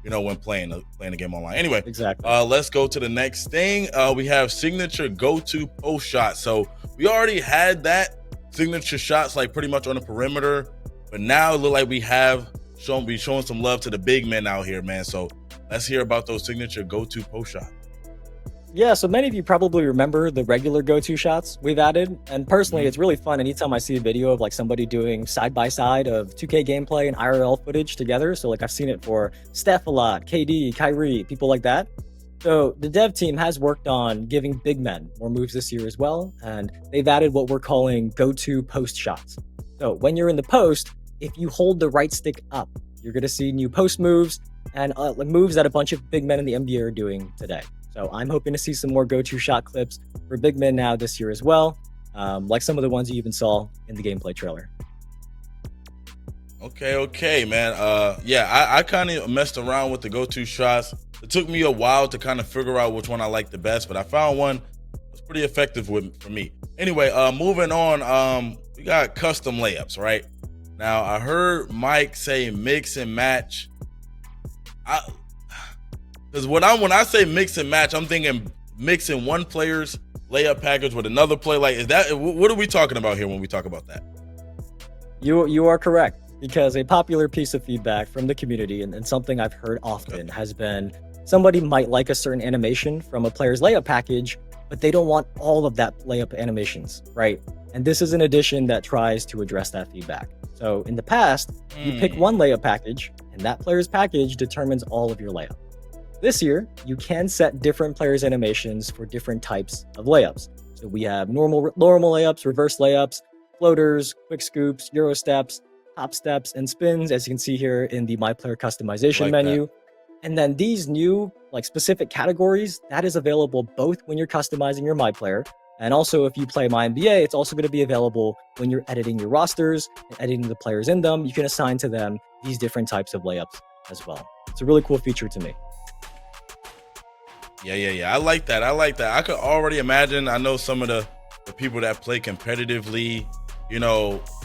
when playing the game online. Anyway, Exactly. let's go to the next thing. We have signature go-to post shot. So we already had that signature shots like pretty much on the perimeter, but now it look like we have showing some love to the big men out here, man. So let's hear about those signature go-to post shots. Yeah, so many of you probably remember the regular go-to shots we've added. And personally, Mhm. it's really fun anytime I see a video of like somebody doing side-by-side of 2K gameplay and IRL footage together. So like I've seen it for Steph a lot, KD, Kyrie, people like that. So the dev team has worked on giving big men more moves this year as well. And they've added what we're calling go-to post shots. So when you're in the post, if you hold the right stick up, you're going to see new post moves and like moves that a bunch of big men in the NBA are doing today. So I'm hoping to see some more go-to shot clips for big men now this year as well, like some of the ones you even saw in the gameplay trailer. Okay, man. Yeah, I kind of messed around with the go-to shots. It took me a while to kind of figure out which one I liked the best, but I found one that's pretty effective for me. Anyway, moving on. We got custom layups, right? Now I heard Mike say mix and match. Because when I say mix and match, I'm thinking mixing one player's layup package with another play. Like, is that what are we talking about here when we talk about that? You are correct, because a popular piece of feedback from the community and something I've heard often has been somebody might like a certain animation from a player's layup package, but they don't want all of that layup animations, right? And this is an addition that tries to address that feedback. So in the past, you pick one layup package, and that player's package determines all of your layup. This year, you can set different players' animations for different types of layups. So we have normal layups, reverse layups, floaters, quick scoops, Euro steps, hop steps, and spins, as you can see here in the My Player customization menu. And then these new specific categories, that is available both when you're customizing your My Player, and also if you play My NBA, it's also going to be available when you're editing your rosters and editing the players in them. You can assign to them these different types of layups as well. It's a really cool feature to me. Yeah. I like that. I could already imagine. I know some of the people that play competitively,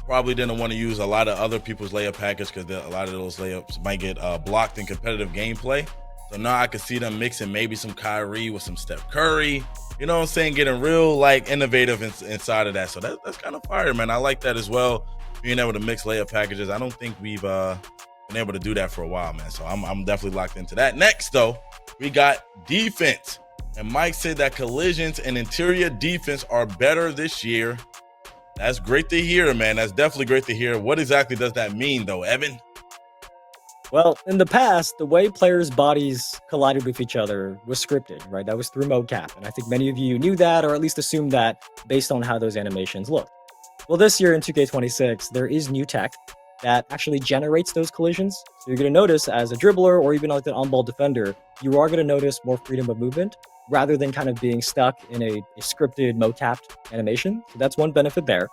probably didn't want to use a lot of other people's layup package because a lot of those layups might get blocked in competitive gameplay. So now I could see them mixing maybe some Kyrie with some Steph Curry. You know what I'm saying? Getting real innovative inside of that. So that's kind of fire, man. I like that as well. Being able to mix layup packages. I don't think we've been able to do that for a while, man. So I'm definitely locked into that. Next, though, we got defense. And Mike said that collisions and interior defense are better this year. That's great to hear, man. That's definitely great to hear. What exactly does that mean, though, Evan? Well, in the past, the way players' bodies collided with each other was scripted, right? That was through mocap. And I think many of you knew that, or at least assumed that based on how those animations looked. Well, this year in 2K26, there is new tech that actually generates those collisions. So you're going to notice as a dribbler or even like an on-ball defender, you are going to notice more freedom of movement rather than kind of being stuck in a scripted mocapped animation. So that's one benefit there.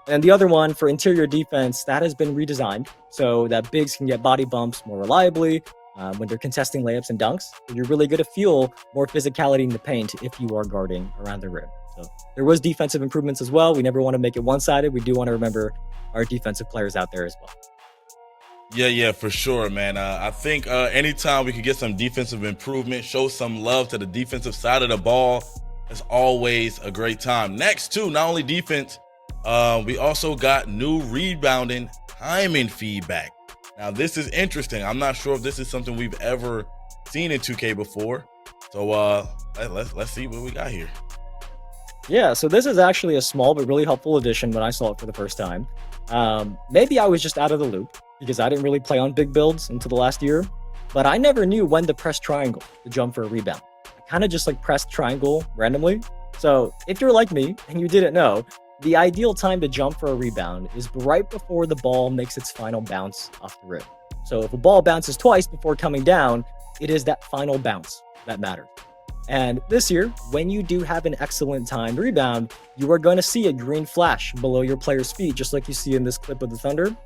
And the other one for interior defense, that has been redesigned so that bigs can get body bumps more reliably when they're contesting layups and dunks. So you're really going to feel more physicality in the paint if you are guarding around the rim. So there was defensive improvements as well. We never want to make it one-sided. We do want to remember our defensive players out there as well. Yeah, for sure, man. I think anytime we could get some defensive improvement, show some love to the defensive side of the ball, it's always a great time. Next, too, not only defense, we also got new rebounding timing feedback. Now, this is interesting. I'm not sure if this is something we've ever seen in 2K before. So let's see what we got here. Yeah, so this is actually a small but really helpful addition when I saw it for the first time. Maybe I was just out of the loop because I didn't really play on big builds until the last year, but I never knew when to press triangle to jump for a rebound. I kind of just pressed triangle randomly. So if you're like me and you didn't know, the ideal time to jump for a rebound is right before the ball makes its final bounce off the rim. So if a ball bounces twice before coming down, it is that final bounce that matters. And this year, when you do have an excellent timed rebound, you are going to see a green flash below your player's feet, just like you see in this clip of the Thunder.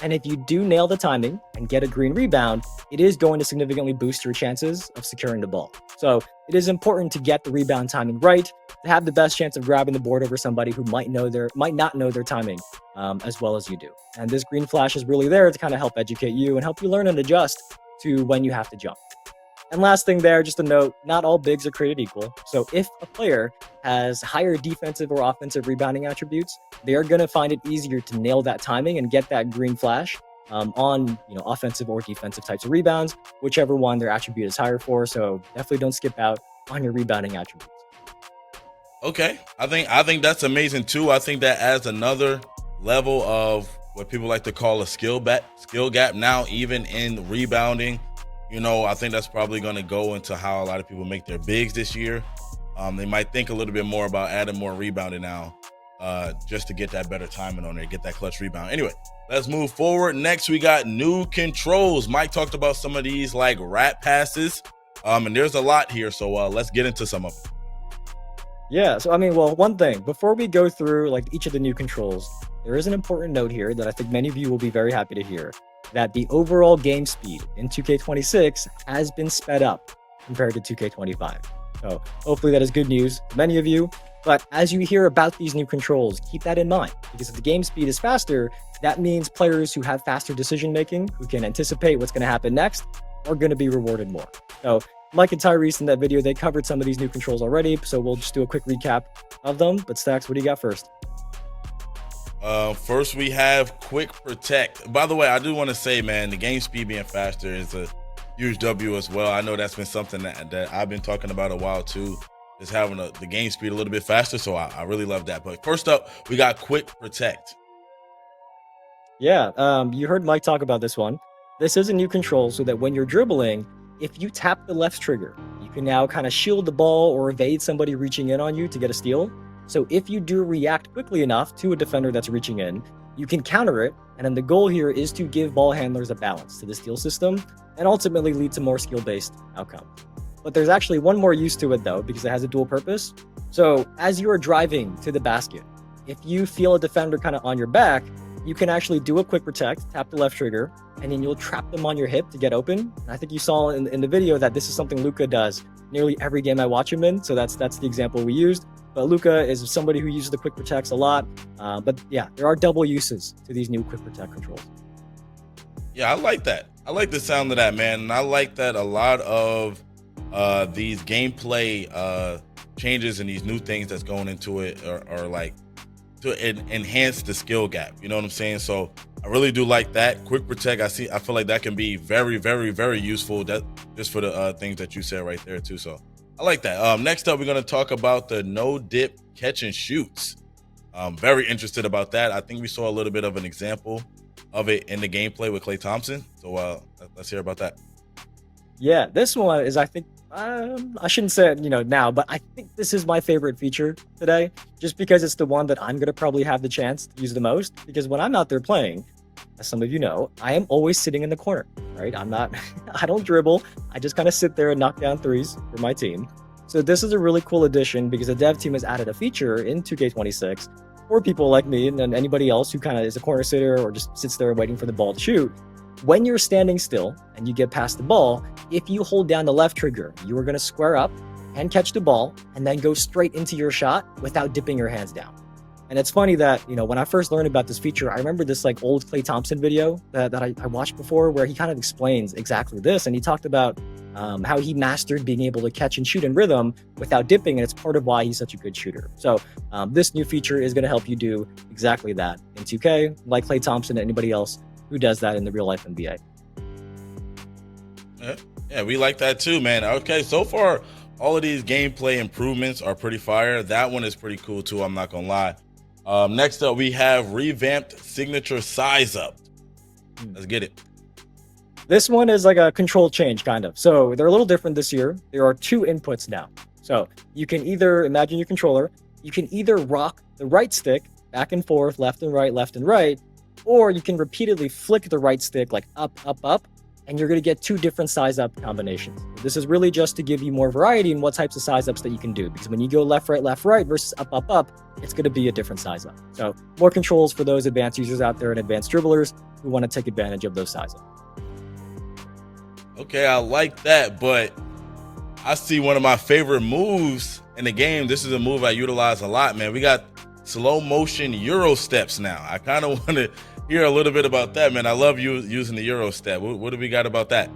And if you do nail the timing and get a green rebound, it is going to significantly boost your chances of securing the ball. So it is important to get the rebound timing right, to have the best chance of grabbing the board over somebody who might not know their timing as well as you do. And this green flash is really there to kind of help educate you and help you learn and adjust to when you have to jump. And last thing there, just a note, not all bigs are created equal. So if a player has higher defensive or offensive rebounding attributes, they are going to find it easier to nail that timing and get that green flash on offensive or defensive types of rebounds, whichever one their attribute is higher for. So definitely don't skip out on your rebounding attributes. Okay, I think that's amazing too. I think that adds another level of what people like to call a skill gap now, even in rebounding. I think that's probably going to go into how a lot of people make their bigs this year. They might think a little bit more about adding more rebounding now, just to get that better timing on there, get that clutch rebound. Anyway, let's move forward. Next, we got new controls. Mike talked about some of these like rat passes, and there's a lot here. So let's get into some of them. Yeah, so one thing, before we go through like each of the new controls, there is an important note here that I think many of you will be very happy to hear, that the overall game speed in 2K26 has been sped up compared to 2K25. So hopefully that is good news to many of you. But as you hear about these new controls, keep that in mind, because if the game speed is faster, that means players who have faster decision making, who can anticipate what's going to happen next, are going to be rewarded more. So Mike and Tyrese in that video, they covered some of these new controls already, so we'll just do a quick recap of them. But Stacks, what do you got first? First, we have Quick Protect. By the way, I do want to say, man, the game speed being faster is a huge W as well. I know that's been something that I've been talking about a while too, is having the game speed a little bit faster. So I really love that. But first up, we got Quick Protect. Yeah, you heard Mike talk about this one. This is a new control so that when you're dribbling, if you tap the left trigger, you can now kind of shield the ball or evade somebody reaching in on you to get a steal. So if you do react quickly enough to a defender that's reaching in, you can counter it. And then the goal here is to give ball handlers a balance to the steal system and ultimately lead to more skill-based outcomes. But there's actually one more use to it though, because it has a dual purpose. So as you are driving to the basket, if you feel a defender kind of on your back, you can actually do a quick protect, tap the left trigger, and then you'll trap them on your hip to get open. And I think you saw in the video that this is something Luka does nearly every game I watch him in. So that's the example we used. But Luka is somebody who uses the quick protects a lot. But yeah, there are double uses to these new quick protect controls. Yeah, I like that. I like the sound of that, man. And I like that a lot of these gameplay changes and these new things that's going into it are like to enhance the skill gap. You know what I'm saying? So I really do like that. Quick Protect, I feel like that can be very, very, very useful. That just for the things that you said right there too. So I like that. Next up, we're going to talk about the no dip catch and shoots. Very interested about that. I think we saw a little bit of an example of it in the gameplay with Klay Thompson. So let's hear about that. Yeah, this one is, I think, I shouldn't say it, now, but I think this is my favorite feature today, just because it's the one that I'm going to probably have the chance to use the most. Because when I'm out there playing, as some of you know, I am always sitting in the corner, right? I don't dribble. I just kind of sit there and knock down threes for my team. So this is a really cool addition because the dev team has added a feature in 2K26 for people like me and anybody else who kind of is a corner sitter or just sits there waiting for the ball to shoot. When you're standing still and you get past the ball, if you hold down the left trigger, you are going to square up and catch the ball and then go straight into your shot without dipping your hands down. And it's funny that, when I first learned about this feature, I remember this like old Klay Thompson video that I watched before where he kind of explains exactly this. And he talked about how he mastered being able to catch and shoot in rhythm without dipping. And it's part of why he's such a good shooter. So this new feature is going to help you do exactly that in 2K, like Klay Thompson and anybody else who does that in the real life NBA. Yeah, we like that too, man. Okay, so far, all of these gameplay improvements are pretty fire. That one is pretty cool too, I'm not gonna lie. Next up, we have revamped signature size up. Let's get it. This one is like a control change, kind of. So they're a little different this year. There are two inputs now. So you can either, imagine your controller, you can either rock the right stick back and forth, left and right, or you can repeatedly flick the right stick like up, and you're going to get two different size up combinations. This is really just to give you more variety in what types of size ups that you can do, because when you go left, right versus up, it's going to be a different size up. So more controls for those advanced users out there and advanced dribblers who want to take advantage of those size ups. Okay, I like that, but I see one of my favorite moves in the game. This is a move I utilize a lot, man. We got slow motion Euro steps now. I kind of want to hear a little bit about that, man. I love you using the Euro step. What do we got about that?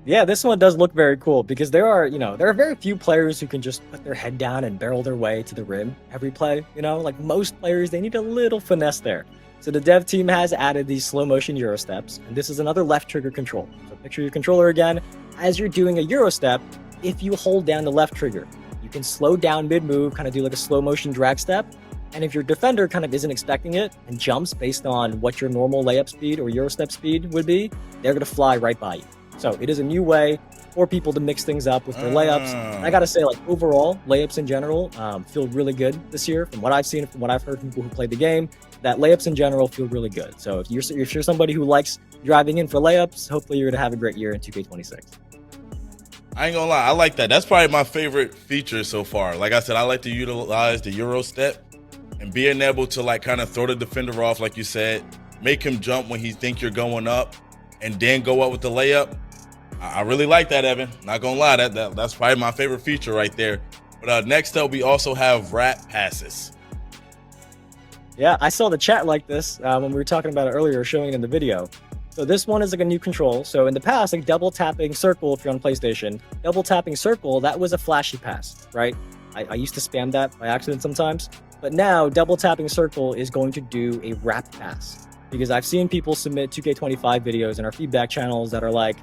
Yeah, this one does look very cool because there are very few players who can just put their head down and barrel their way to the rim every play. Like most players, they need a little finesse there. So the dev team has added these slow motion Euro steps, and this is another left trigger control. So picture your controller again. As you're doing a Euro step, if you hold down the left trigger, you can slow down mid move, kind of do like a slow motion drag step. And if your defender kind of isn't expecting it and jumps based on what your normal layup speed or Euro step speed would be, they're going to fly right by you. So it is a new way for people to mix things up with their layups. And I gotta say, like overall, layups in general feel really good this year. From what I've seen, from what I've heard from people who played the game, that layups in general feel really good. So if you're somebody who likes driving in for layups, hopefully you're gonna have a great year in 2K26. I ain't gonna lie, I like that. That's probably my favorite feature so far. Like I said, I like to utilize the Euro step and being able to like kind of throw the defender off, like you said, make him jump when he think you're going up, and then go up with the layup. I really like that, Evan. Not gonna lie, that's probably my favorite feature right there. But next up, we also have wrap passes. Yeah, I saw the chat like this when we were talking about it earlier, showing it in the video. So this one is like a new control. So in the past, like double tapping circle, if you're on PlayStation, double tapping circle, that was a flashy pass, right? I used to spam that by accident sometimes. But now double tapping circle is going to do a wrap pass. Because I've seen people submit 2K25 videos in our feedback channels that are like,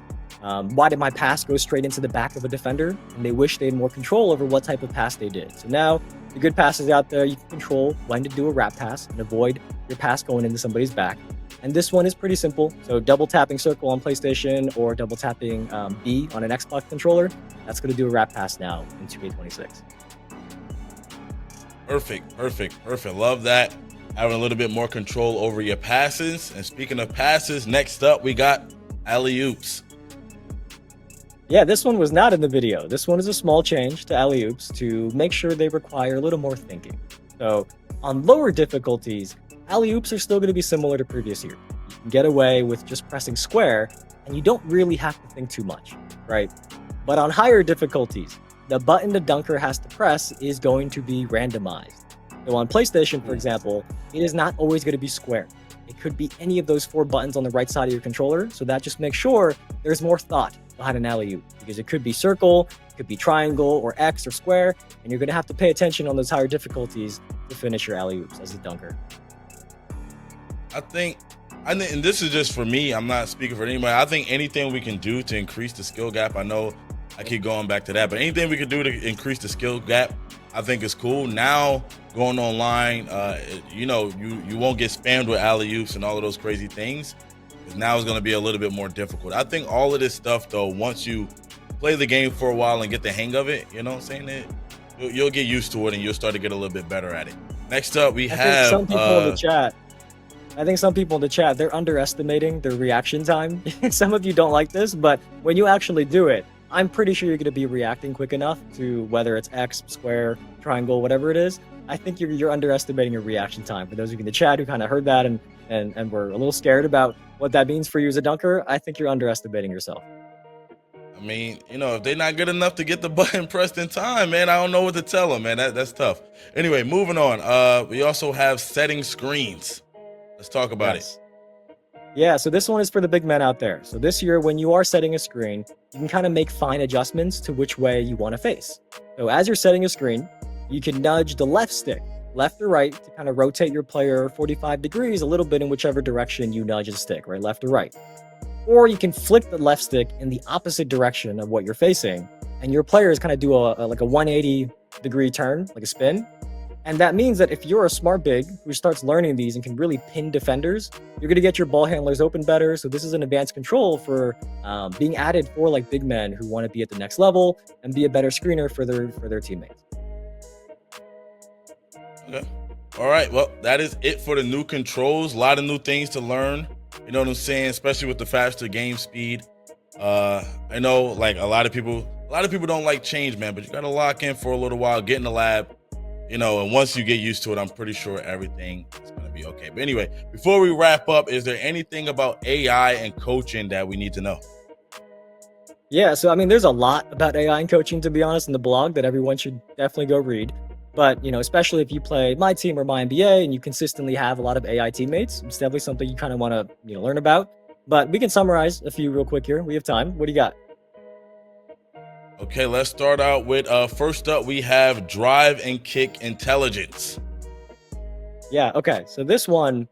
why did my pass go straight into the back of a defender? And they wish they had more control over what type of pass they did. So now the good passes out there, you can control when to do a wrap pass and avoid your pass going into somebody's back. And this one is pretty simple. So double tapping circle on PlayStation or double tapping B on an Xbox controller, that's going to do a wrap pass now in 2K26. Perfect. Love that. Having a little bit more control over your passes. And speaking of passes, next up we got alley-oops. Yeah, this one was not in the video. This one is a small change to alley-oops to make sure they require a little more thinking. So on lower difficulties, alley-oops are still going to be similar to previous year. You can get away with just pressing square, and you don't really have to think too much, right? But on higher difficulties, the button the dunker has to press is going to be randomized. So on PlayStation, for example, it is not always going to be square. It could be any of those 4 buttons on the right side of your controller, so that just makes sure there's more thought behind an alley-oop, because it could be circle, it could be triangle or X or square, and you're going to have to pay attention on those higher difficulties to finish your alley-oops as a dunker. I think, and this is just for me, I'm not speaking for anybody, I think anything we can do to increase the skill gap, I know I keep going back to that, but anything we can do to increase the skill gap, I think is cool. Now, going online, you won't get spammed with alley-oops and all of those crazy things. Now it's going to be a little bit more difficult. I think all of this stuff, though, once you play the game for a while and get the hang of it, you know what I'm saying? You'll get used to it and you'll start to get a little bit better at it. Next up, we have some people in the chat. I think some people in the chat, they're underestimating their reaction time. Some of you don't like this, but when you actually do it, I'm pretty sure you're going to be reacting quick enough to whether it's X, square, triangle, whatever it is. I think you're underestimating your reaction time. For those of you in the chat who kind of heard that and were a little scared about what that means for you as a dunker, I think you're underestimating yourself. I mean, if they're not good enough to get the button pressed in time, man, I don't know what to tell them, man. That's tough. Anyway, moving on. We also have setting screens. Let's talk about it. Yeah, so this one is for the big men out there. So this year, when you are setting a screen, you can kind of make fine adjustments to which way you want to face. So as you're setting a screen, you can nudge the left stick, left or right, to kind of rotate your player 45 degrees a little bit in whichever direction you nudge the stick, right, left or right. Or you can flick the left stick in the opposite direction of what you're facing, and your players kind of do a 180 degree turn, like a spin. And that means that if you're a smart big who starts learning these and can really pin defenders, you're going to get your ball handlers open better. So this is an advanced control for being added for like big men who want to be at the next level and be a better screener for their teammates. Okay. All right. Well, that is it for the new controls. A lot of new things to learn. You know what I'm saying? Especially with the faster game speed. I know like a lot of people don't like change, man, but you got to lock in for a little while, get in the lab. And once you get used to it, I'm pretty sure everything is going to be okay. But anyway, before we wrap up, is there anything about AI and coaching that we need to know? Yeah, so I mean, there's a lot about AI and coaching, to be honest, in the blog that everyone should definitely go read. But, especially if you play my team or my NBA and you consistently have a lot of AI teammates, it's definitely something you kind of want to learn about. But we can summarize a few real quick here. We have time. What do you got? Okay, let's start out with first up we have drive and kick intelligence. Yeah, okay. So this one,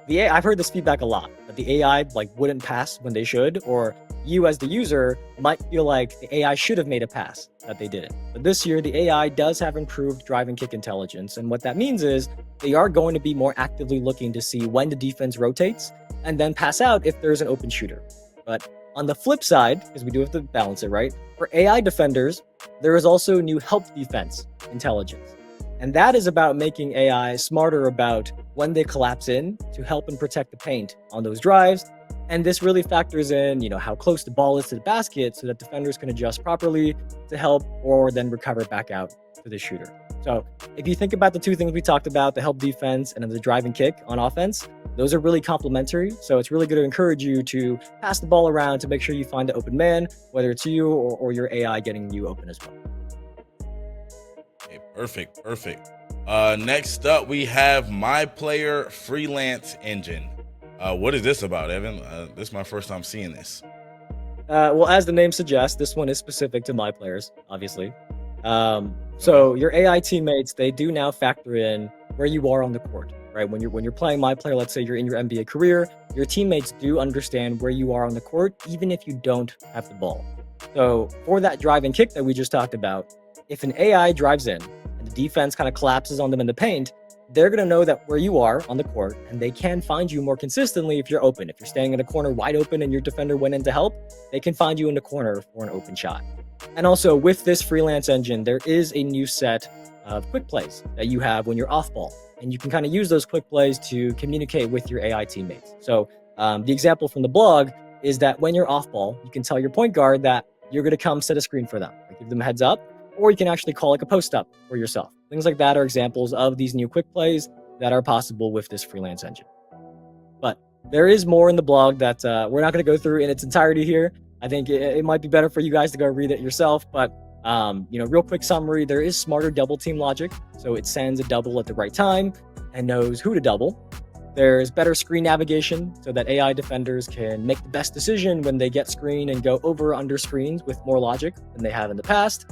I've heard this feedback a lot, that the AI like wouldn't pass when they should, or you as the user might feel like the AI should have made a pass that they didn't. But this year, the AI does have improved drive and kick intelligence. And what that means is they are going to be more actively looking to see when the defense rotates and then pass out if there's an open shooter. But on the flip side, because we do have to balance it, right? For AI defenders, there is also new help defense intelligence. And that is about making AI smarter about when they collapse in to help and protect the paint on those drives. And this really factors in, how close the ball is to the basket so that defenders can adjust properly to help or then recover back out to the shooter. So if you think about the two things we talked about, the help defense and then the drive and kick on offense, those are really complementary. So it's really going to encourage you to pass the ball around to make sure you find the open man, whether it's you or your AI getting you open as well. Okay, perfect. Next up, we have My Player Freelance Engine. What is this about, Evan? This is my first time seeing this. Well, as the name suggests, this one is specific to My Players, obviously. So your AI teammates, they do now factor in where you are on the court, right? When you're playing My Player, let's say you're in your NBA career, your teammates do understand where you are on the court, even if you don't have the ball. So for that drive and kick that we just talked about, if an AI drives in and the defense kind of collapses on them in the paint, they're going to know that where you are on the court, and they can find you more consistently if you're open. If you're staying in a corner wide open and your defender went in to help, they can find you in the corner for an open shot. And also with this freelance engine, there is a new set of quick plays that you have when you're off ball. And you can kind of use those quick plays to communicate with your AI teammates. So the example from the blog is that when you're off ball, you can tell your point guard that you're going to come set a screen for them, like give them a heads up, or you can actually call like a post up for yourself. Things like that are examples of these new quick plays that are possible with this freelance engine. But there is more in the blog that we're not going to go through in its entirety here. I think it might be better for you guys to go read it yourself. But, real quick summary, there is smarter double team logic. So it sends a double at the right time and knows who to double. There's better screen navigation so that AI defenders can make the best decision when they get screen and go over or under screens with more logic than they have in the past.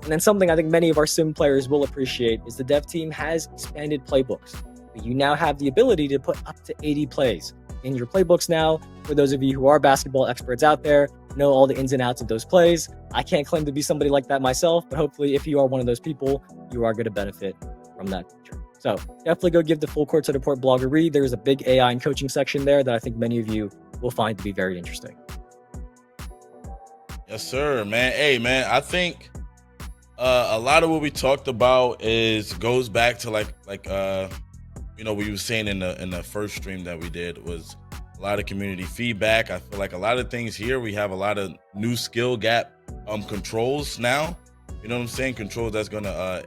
And then something I think many of our sim players will appreciate is the dev team has expanded playbooks. You now have the ability to put up to 80 plays in your playbooks now. For those of you who are basketball experts out there, know all the ins and outs of those plays. I can't claim to be somebody like that myself, but hopefully if you are one of those people, you are going to benefit from that feature. So definitely go give the full Courtside Report blog a read. There's a big AI and coaching section there that I think many of you will find to be very interesting. Yes, sir, man. Hey, man, I think a lot of what we talked about goes back to like we were saying in the first stream that we did was a lot of community feedback. I feel like a lot of things here, we have a lot of new skill gap controls now. You know what I'm saying? Controls that's gonna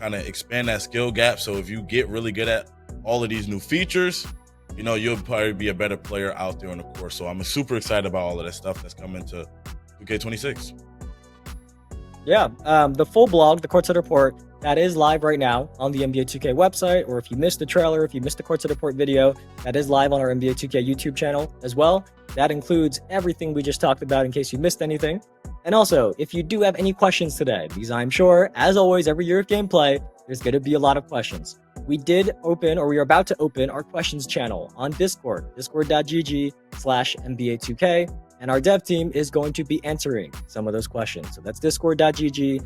kind of expand that skill gap. So if you get really good at all of these new features, you'll probably be a better player out there on the court. So I'm super excited about all of that stuff that's coming to 2K26. Yeah, the full blog, the Courtside Report, that is live right now on the NBA 2K website, or if you missed the trailer, if you missed the Courtside Report video, that is live on our NBA 2K YouTube channel as well. That includes everything we just talked about in case you missed anything. And also, if you do have any questions today, because I'm sure, as always, every year of gameplay, there's going to be a lot of questions. We did open, or we are about to open, our questions channel on Discord, discord.gg/NBA2K. And our dev team is going to be answering some of those questions. So that's discord.gg